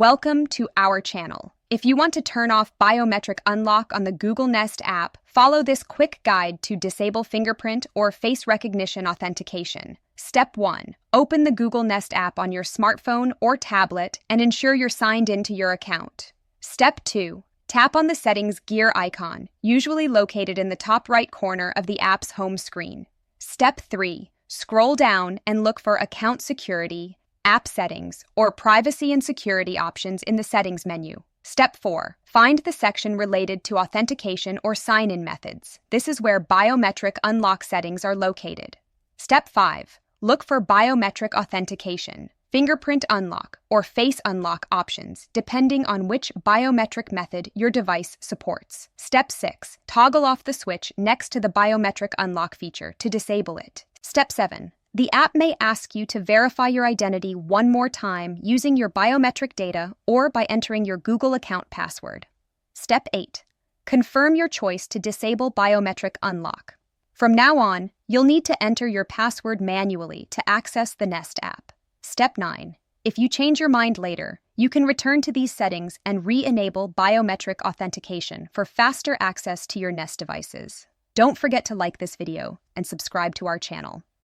Welcome to our channel. If you want to turn off biometric unlock on the Google Nest app, follow this quick guide to disable fingerprint or face recognition authentication. Step 1. Open the Google Nest app on your smartphone or tablet and ensure you're signed into your account. Step 2. Tap on the settings gear icon, usually located in the top right corner of the app's home screen. Step 3. Scroll down and look for Account Security, App Settings, or Privacy and Security options in the Settings menu. Step 4. Find the section related to authentication or sign-in methods. This is where biometric unlock settings are located. Step 5. Look for biometric authentication, fingerprint unlock, or face unlock options, depending on which biometric method your device supports. Step 6. Toggle off the switch next to the biometric unlock feature to disable it. Step 7. The app may ask you to verify your identity one more time using your biometric data or by entering your Google account password. Step 8. Confirm your choice to disable biometric unlock. From now on, you'll need to enter your password manually to access the Nest app. Step 9. If you change your mind later, you can return to these settings and re-enable biometric authentication for faster access to your Nest devices. Don't forget to like this video and subscribe to our channel.